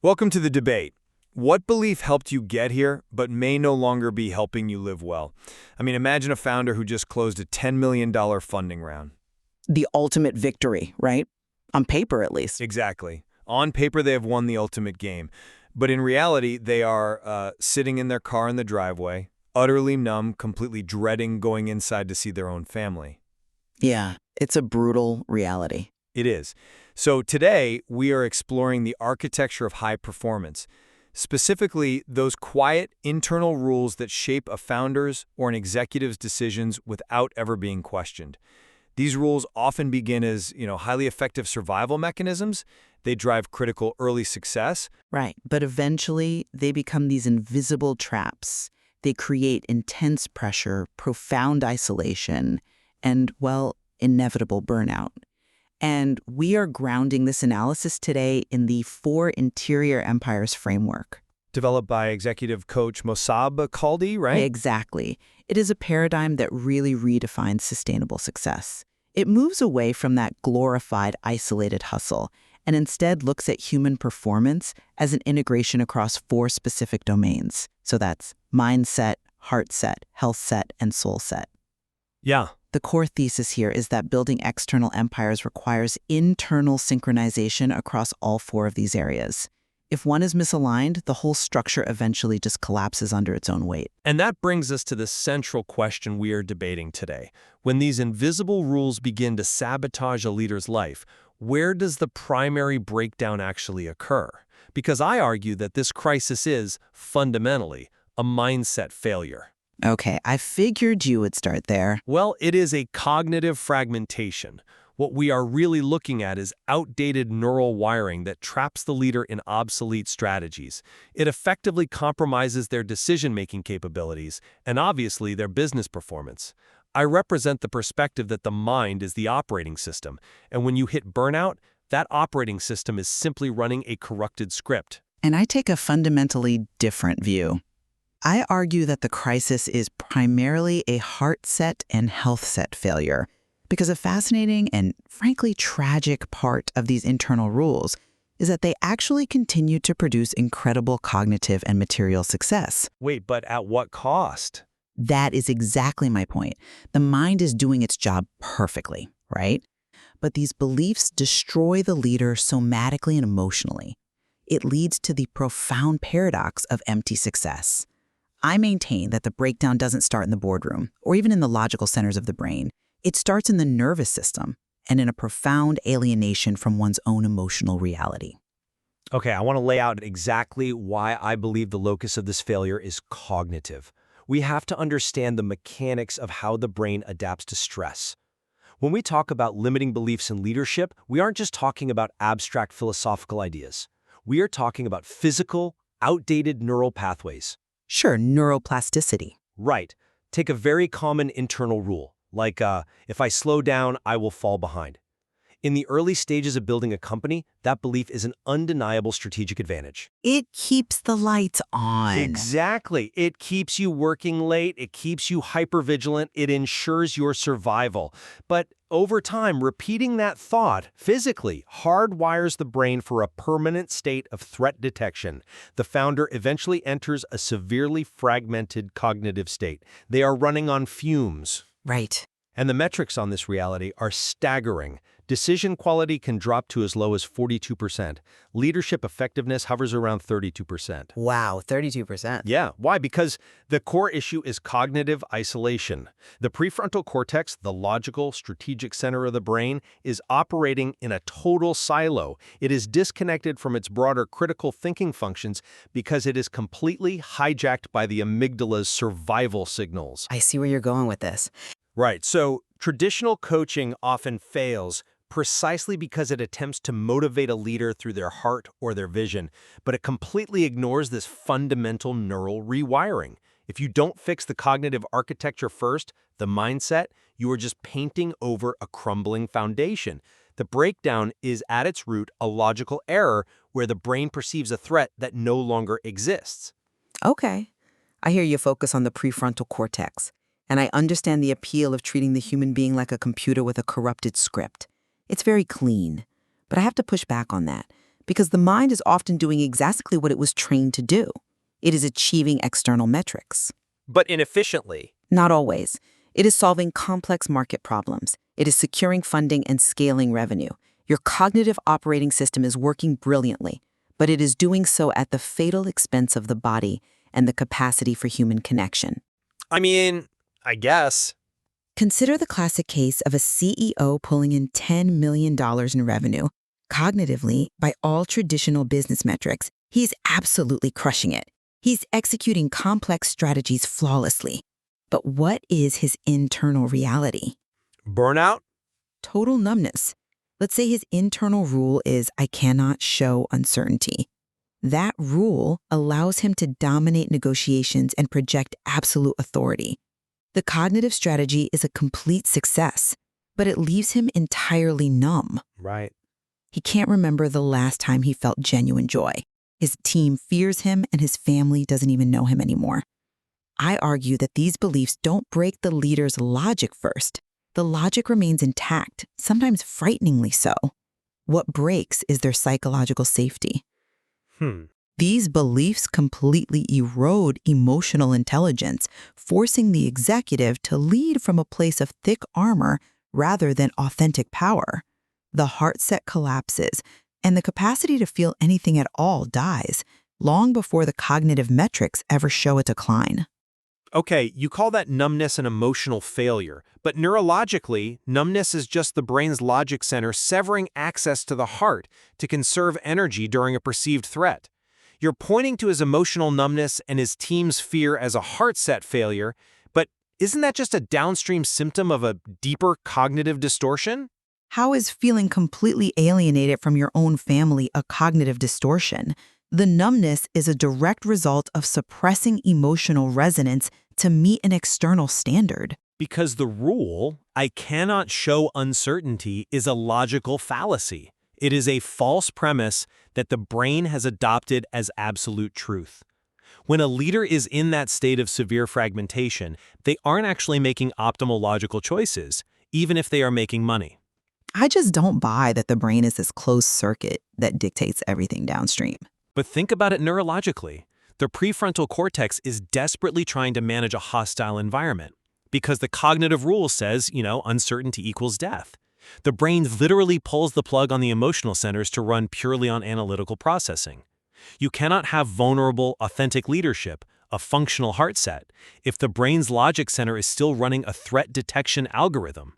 Welcome to the debate. What belief helped you get here, but may no longer be helping you live well? Imagine a founder who just closed a $10 million funding round. The ultimate victory, right? On paper, at least. Exactly. On paper, they have won the ultimate game. But in reality, they are sitting in their car in the driveway, utterly numb, completely dreading going inside to see their own family. Yeah, it's a brutal reality. It is. So today, we are exploring the architecture of high performance, specifically those quiet internal rules that shape a founder's or an executive's decisions without ever being questioned. These rules often begin as, highly effective survival mechanisms. They drive critical early success. Right, but eventually they become these invisible traps. They create intense pressure, profound isolation, and, inevitable burnout. And we are grounding this analysis today in the 4 Interior Empires framework. Developed by executive coach Mossab Khaldi, right? Exactly. It is a paradigm that really redefines sustainable success. It moves away from that glorified, isolated hustle and instead looks at human performance as an integration across 4 specific domains. So that's mindset, heart set, health set, and soul set. Yeah. The core thesis here is that building external empires requires internal synchronization across all 4 of these areas. If one is misaligned, the whole structure eventually just collapses under its own weight. And that brings us to the central question we are debating today. When these invisible rules begin to sabotage a leader's life, where does the primary breakdown actually occur? Because I argue that this crisis is, fundamentally, a mindset failure. Okay, I figured you would start there. Well, it is a cognitive fragmentation. What we are really looking at is outdated neural wiring that traps the leader in obsolete strategies. It effectively compromises their decision-making capabilities and obviously their business performance. I represent the perspective that the mind is the operating system, and when you hit burnout, that operating system is simply running a corrupted script. And I take a fundamentally different view. I argue that the crisis is primarily a heart set and health set failure, because a fascinating and frankly tragic part of these internal rules is that they actually continue to produce incredible cognitive and material success. Wait, but at what cost? That is exactly my point. The mind is doing its job perfectly, right? But these beliefs destroy the leader somatically and emotionally. It leads to the profound paradox of empty success. I maintain that the breakdown doesn't start in the boardroom or even in the logical centers of the brain. It starts in the nervous system and in a profound alienation from one's own emotional reality. Okay, I want to lay out exactly why I believe the locus of this failure is cognitive. We have to understand the mechanics of how the brain adapts to stress. When we talk about limiting beliefs in leadership, we aren't just talking about abstract philosophical ideas. We are talking about physical, outdated neural pathways. Sure, neuroplasticity. Right. Take a very common internal rule, like if I slow down, I will fall behind. In the early stages of building a company, that belief is an undeniable strategic advantage. It keeps the lights on. Exactly. It keeps you working late, it keeps you hypervigilant, it ensures your survival. But over time, repeating that thought physically hardwires the brain for a permanent state of threat detection. The founder eventually enters a severely fragmented cognitive state. They are running on fumes. Right. And the metrics on this reality are staggering. Decision quality can drop to as low as 42%. Leadership effectiveness hovers around 32%. Wow, 32%. Yeah, why? Because the core issue is cognitive isolation. The prefrontal cortex, the logical, strategic center of the brain, is operating in a total silo. It is disconnected from its broader critical thinking functions because it is completely hijacked by the amygdala's survival signals. I see where you're going with this. Right, so traditional coaching often fails precisely because it attempts to motivate a leader through their heart or their vision, but it completely ignores this fundamental neural rewiring. If you don't fix the cognitive architecture first, the mindset, you are just painting over a crumbling foundation. The breakdown is at its root a logical error where the brain perceives a threat that no longer exists. Okay. I hear you focus on the prefrontal cortex, and I understand the appeal of treating the human being like a computer with a corrupted script. It's very clean. But I have to push back on that, because the mind is often doing exactly what it was trained to do. It is achieving external metrics. But inefficiently. Not always. It is solving complex market problems. It is securing funding and scaling revenue. Your cognitive operating system is working brilliantly, but it is doing so at the fatal expense of the body and the capacity for human connection. I mean, I guess. Consider the classic case of a CEO pulling in $10 million in revenue. Cognitively, by all traditional business metrics, he's absolutely crushing it. He's executing complex strategies flawlessly. But what is his internal reality? Burnout? Total numbness. Let's say his internal rule is, I cannot show uncertainty. That rule allows him to dominate negotiations and project absolute authority. The cognitive strategy is a complete success, but it leaves him entirely numb. Right. He can't remember the last time he felt genuine joy. His team fears him, and his family doesn't even know him anymore. I argue that these beliefs don't break the leader's logic first. The logic remains intact, sometimes frighteningly so. What breaks is their psychological safety. These beliefs completely erode emotional intelligence, forcing the executive to lead from a place of thick armor rather than authentic power. The heart set collapses, and the capacity to feel anything at all dies, long before the cognitive metrics ever show a decline. Okay, you call that numbness an emotional failure, but neurologically, numbness is just the brain's logic center severing access to the heart to conserve energy during a perceived threat. You're pointing to his emotional numbness and his team's fear as a heart-set failure, but isn't that just a downstream symptom of a deeper cognitive distortion? How is feeling completely alienated from your own family a cognitive distortion? The numbness is a direct result of suppressing emotional resonance to meet an external standard. Because the rule, I cannot show uncertainty, is a logical fallacy. It is a false premise that the brain has adopted as absolute truth. When a leader is in that state of severe fragmentation, they aren't actually making optimal logical choices, even if they are making money. I just don't buy that the brain is this closed circuit that dictates everything downstream. But think about it neurologically. The prefrontal cortex is desperately trying to manage a hostile environment because the cognitive rule says, uncertainty equals death. The brain literally pulls the plug on the emotional centers to run purely on analytical processing. You cannot have vulnerable, authentic leadership, a functional heart set, if the brain's logic center is still running a threat detection algorithm.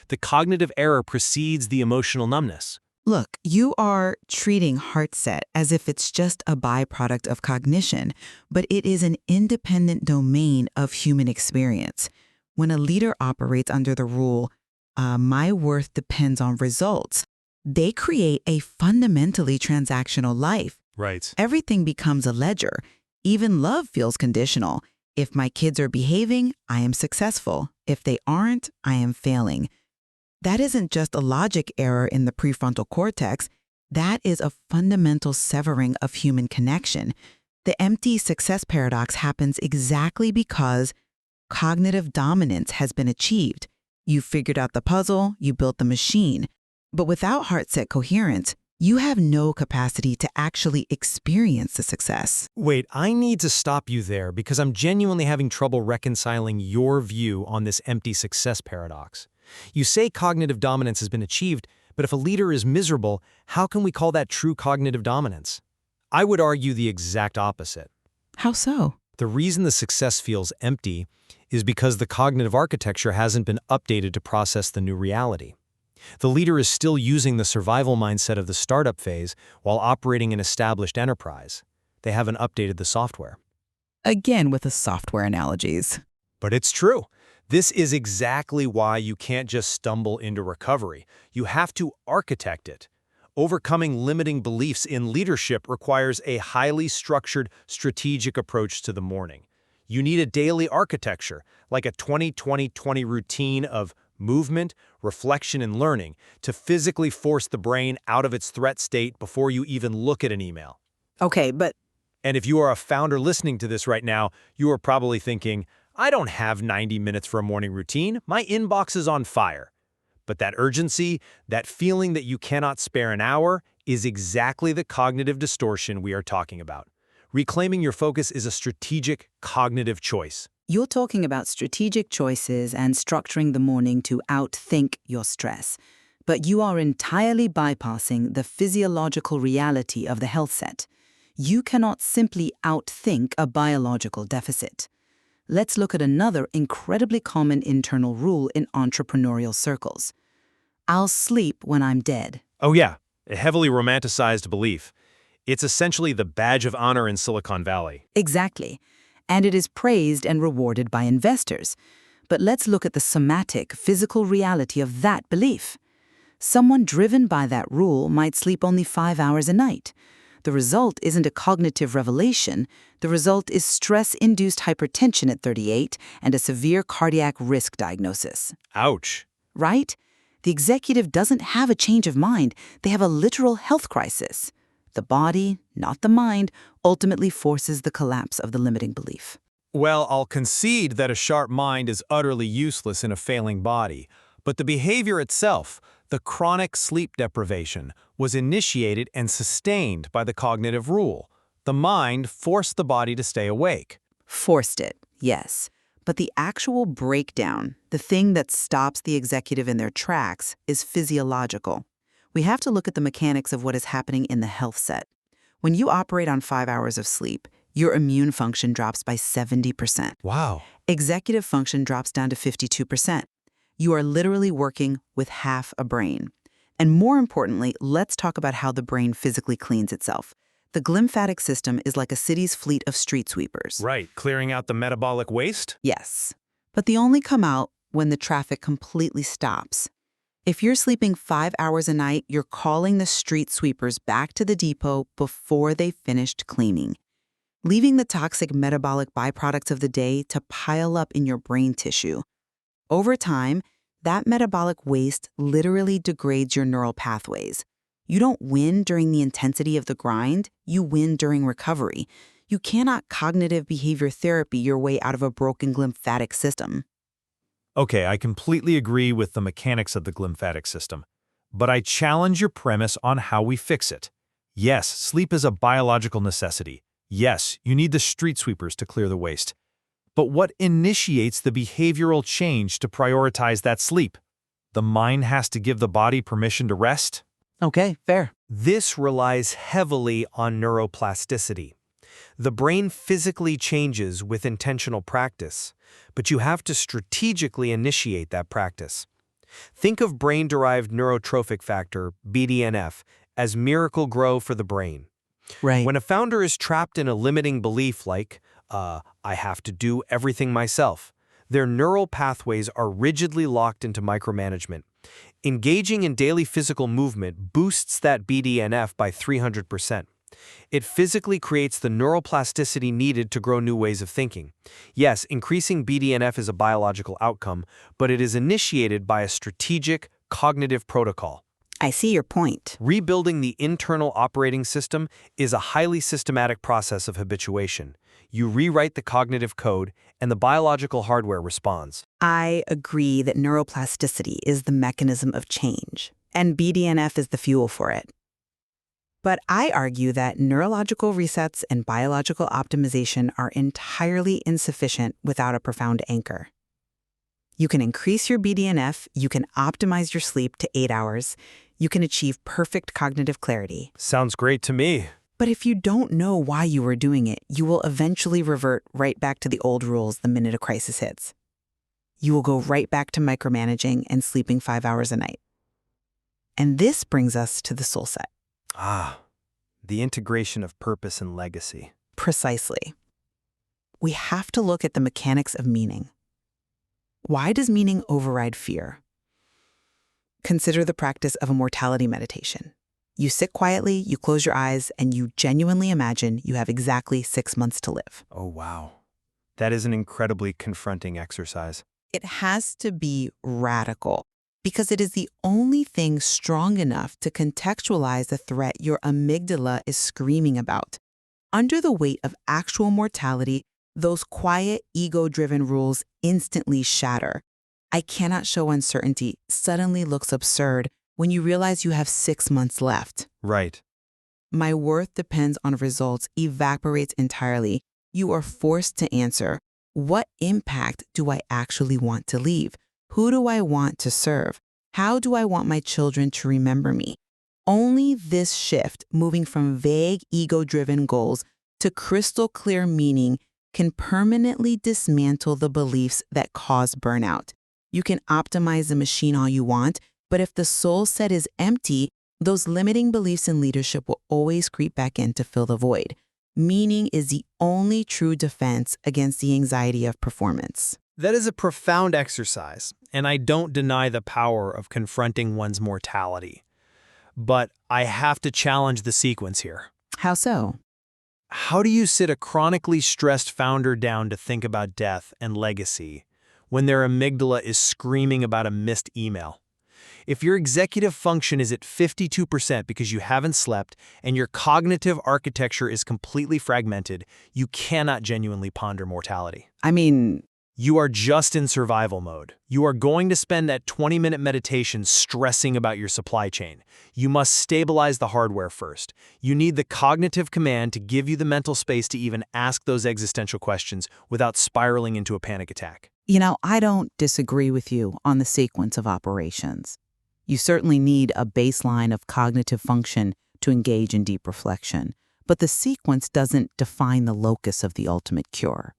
The cognitive error precedes the emotional numbness. Look, you are treating heart set as if it's just a byproduct of cognition, but it is an independent domain of human experience. When a leader operates under the rule, my worth depends on results, they create a fundamentally transactional life. Right. Everything becomes a ledger. Even love feels conditional. If my kids are behaving, I am successful. If they aren't, I am failing. That isn't just a logic error in the prefrontal cortex. That is a fundamental severing of human connection. The empty success paradox happens exactly because cognitive dominance has been achieved. You figured out the puzzle, you built the machine. But without heart-set coherence, you have no capacity to actually experience the success. Wait, I need to stop you there because I'm genuinely having trouble reconciling your view on this empty success paradox. You say cognitive dominance has been achieved, but if a leader is miserable, how can we call that true cognitive dominance? I would argue the exact opposite. How so? The reason the success feels empty is because the cognitive architecture hasn't been updated to process the new reality. The leader is still using the survival mindset of the startup phase while operating an established enterprise. They haven't updated the software. Again with the software analogies. But it's true. This is exactly why you can't just stumble into recovery. You have to architect it. Overcoming limiting beliefs in leadership requires a highly structured, strategic approach to the morning. You need a daily architecture, like a 20-20-20 routine of movement, reflection, and learning to physically force the brain out of its threat state before you even look at an email. Okay, but... And if you are a founder listening to this right now, you are probably thinking, I don't have 90 minutes for a morning routine. My inbox is on fire. But that urgency, that feeling that you cannot spare an hour, is exactly the cognitive distortion we are talking about. Reclaiming your focus is a strategic cognitive choice. You're talking about strategic choices and structuring the morning to outthink your stress. But you are entirely bypassing the physiological reality of the health set. You cannot simply outthink a biological deficit. Let's look at another incredibly common internal rule in entrepreneurial circles. I'll sleep when I'm dead. Oh yeah, a heavily romanticized belief. It's essentially the badge of honor in Silicon Valley. Exactly. And it is praised and rewarded by investors. But let's look at the somatic, physical reality of that belief. Someone driven by that rule might sleep only 5 hours a night. The result isn't a cognitive revelation. The result is stress-induced hypertension at 38 and a severe cardiac risk diagnosis. Ouch. Right? The executive doesn't have a change of mind. They have a literal health crisis. The body, not the mind, ultimately forces the collapse of the limiting belief. Well, I'll concede that a sharp mind is utterly useless in a failing body, but the behavior itself, the chronic sleep deprivation, was initiated and sustained by the cognitive rule. The mind forced the body to stay awake. Forced it, yes. But the actual breakdown, the thing that stops the executive in their tracks, is physiological. We have to look at the mechanics of what is happening in the health set. When you operate on 5 hours of sleep, your immune function drops by 70%. Wow. Executive function drops down to 52%. You are literally working with half a brain. And more importantly, let's talk about how the brain physically cleans itself. The glymphatic system is like a city's fleet of street sweepers. Right, clearing out the metabolic waste? Yes. But they only come out when the traffic completely stops. If you're sleeping 5 hours a night, you're calling the street sweepers back to the depot before they've finished cleaning, leaving the toxic metabolic byproducts of the day to pile up in your brain tissue. Over time, that metabolic waste literally degrades your neural pathways. You don't win during the intensity of the grind, you win during recovery. You cannot cognitive behavior therapy your way out of a broken glymphatic system. Okay, I completely agree with the mechanics of the glymphatic system, but I challenge your premise on how we fix it. Yes, sleep is a biological necessity. Yes, you need the street sweepers to clear the waste. But what initiates the behavioral change to prioritize that sleep? The mind has to give the body permission to rest? Okay, fair. This relies heavily on neuroplasticity. The brain physically changes with intentional practice, but you have to strategically initiate that practice. Think of brain-derived neurotrophic factor, BDNF, as miracle grow for the brain. Right. When a founder is trapped in a limiting belief like, I have to do everything myself, their neural pathways are rigidly locked into micromanagement. Engaging in daily physical movement boosts that BDNF by 300%. It physically creates the neuroplasticity needed to grow new ways of thinking. Yes, increasing BDNF is a biological outcome, but it is initiated by a strategic, cognitive protocol. I see your point. Rebuilding the internal operating system is a highly systematic process of habituation. You rewrite the cognitive code, and the biological hardware responds. I agree that neuroplasticity is the mechanism of change, and BDNF is the fuel for it. But I argue that neurological resets and biological optimization are entirely insufficient without a profound anchor. You can increase your BDNF, you can optimize your sleep to 8 hours, you can achieve perfect cognitive clarity. Sounds great to me. But if you don't know why you were doing it, you will eventually revert right back to the old rules the minute a crisis hits. You will go right back to micromanaging and sleeping 5 hours a night. And this brings us to the soul set. Ah, the integration of purpose and legacy. Precisely. We have to look at the mechanics of meaning. Why does meaning override fear? Consider the practice of a mortality meditation. You sit quietly, you close your eyes, and you genuinely imagine you have exactly 6 months to live. Oh, wow. That is an incredibly confronting exercise. It has to be radical because it is the only thing strong enough to contextualize the threat your amygdala is screaming about. Under the weight of actual mortality, those quiet, ego-driven rules instantly shatter. I cannot show uncertainty suddenly looks absurd when you realize you have 6 months left. Right. My worth depends on results evaporates entirely. You are forced to answer, what impact do I actually want to leave? Who do I want to serve? How do I want my children to remember me? Only this shift, moving from vague ego-driven goals to crystal clear meaning, can permanently dismantle the beliefs that cause burnout. You can optimize the machine all you want, but if the soul set is empty, those limiting beliefs in leadership will always creep back in to fill the void. Meaning is the only true defense against the anxiety of performance. That is a profound exercise, and I don't deny the power of confronting one's mortality. But I have to challenge the sequence here. How so? How do you sit a chronically stressed founder down to think about death and legacy when their amygdala is screaming about a missed email? If your executive function is at 52% because you haven't slept and your cognitive architecture is completely fragmented, you cannot genuinely ponder mortality. You are just in survival mode. You are going to spend that 20-minute meditation stressing about your supply chain. You must stabilize the hardware first. You need the cognitive command to give you the mental space to even ask those existential questions without spiraling into a panic attack. I don't disagree with you on the sequence of operations. You certainly need a baseline of cognitive function to engage in deep reflection, but the sequence doesn't define the locus of the ultimate cure.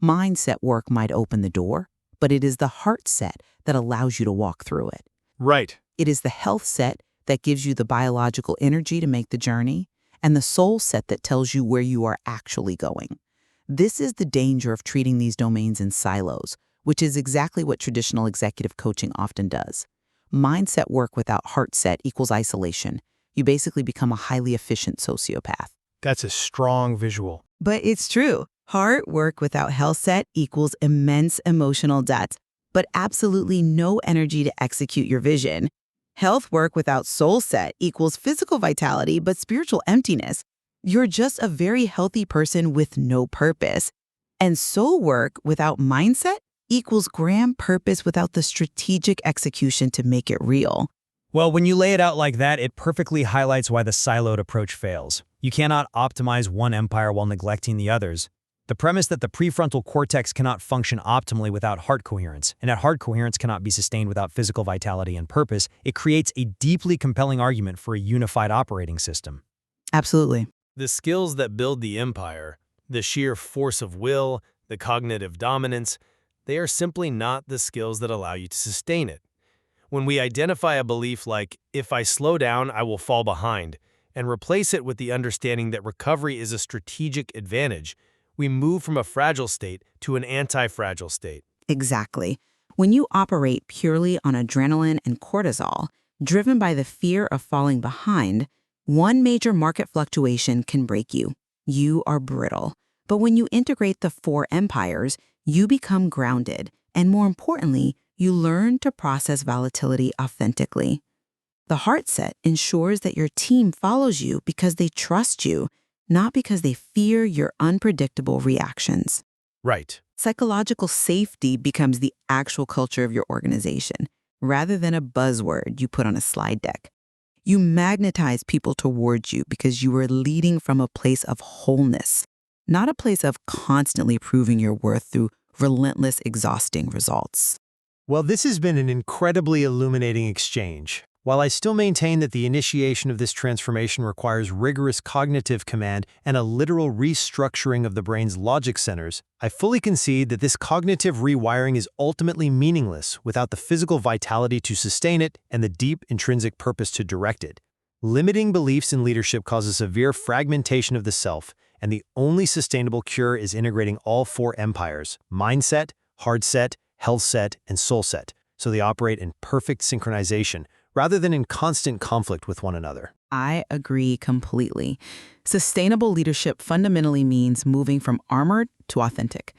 Mindset work might open the door, but it is the heart set that allows you to walk through it. Right. It is the health set that gives you the biological energy to make the journey, and the soul set that tells you where you are actually going. This is the danger of treating these domains in silos, which is exactly what traditional executive coaching often does. Mindset work without heart set equals isolation. You basically become a highly efficient sociopath. That's a strong visual. But it's true. Heart work without health set equals immense emotional debt, but absolutely no energy to execute your vision. Health work without soul set equals physical vitality, but spiritual emptiness. You're just a very healthy person with no purpose. And soul work without mindset equals grand purpose without the strategic execution to make it real. Well, when you lay it out like that, it perfectly highlights why the siloed approach fails. You cannot optimize one empire while neglecting the others. The premise that the prefrontal cortex cannot function optimally without heart coherence, and that heart coherence cannot be sustained without physical vitality and purpose, it creates a deeply compelling argument for a unified operating system. Absolutely. The skills that build the empire, the sheer force of will, the cognitive dominance, they are simply not the skills that allow you to sustain it. When we identify a belief like, if I slow down, I will fall behind, and replace it with the understanding that recovery is a strategic advantage, we move from a fragile state to an anti-fragile state. Exactly. When you operate purely on adrenaline and cortisol, driven by the fear of falling behind, one major market fluctuation can break you. You are brittle. But when you integrate the 4 empires, you become grounded, and more importantly, you learn to process volatility authentically. The heart set ensures that your team follows you because they trust you, not because they fear your unpredictable reactions. Right. Psychological safety becomes the actual culture of your organization, rather than a buzzword you put on a slide deck. You magnetize people towards you because you are leading from a place of wholeness, not a place of constantly proving your worth through relentless, exhausting results. Well, this has been an incredibly illuminating exchange. While I still maintain that the initiation of this transformation requires rigorous cognitive command and a literal restructuring of the brain's logic centers, I fully concede that this cognitive rewiring is ultimately meaningless without the physical vitality to sustain it and the deep intrinsic purpose to direct it. Limiting beliefs in leadership causes severe fragmentation of the self, and the only sustainable cure is integrating all 4 empires: mindset, heart set, health set, and soul set, so they operate in perfect synchronization, rather than in constant conflict with one another. I agree completely. Sustainable leadership fundamentally means moving from armored to authentic.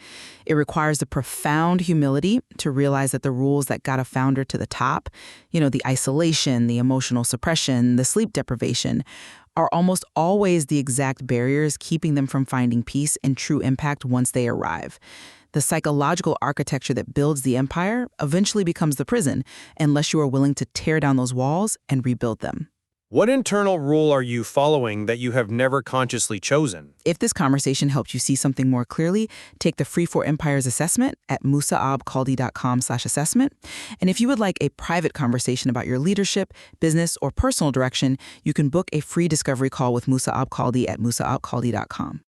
It requires a profound humility to realize that the rules that got a founder to the top, the isolation, the emotional suppression, the sleep deprivation, are almost always the exact barriers keeping them from finding peace and true impact once they arrive. The psychological architecture that builds the empire eventually becomes the prison unless you are willing to tear down those walls and rebuild them. What internal rule are you following that you have never consciously chosen? If this conversation helped you see something more clearly, take the free 4 Empires assessment at musaabkaldi.com/assessment. And if you would like a private conversation about your leadership, business, or personal direction, you can book a free discovery call with Musa Abkaldi at musaabkaldi.com.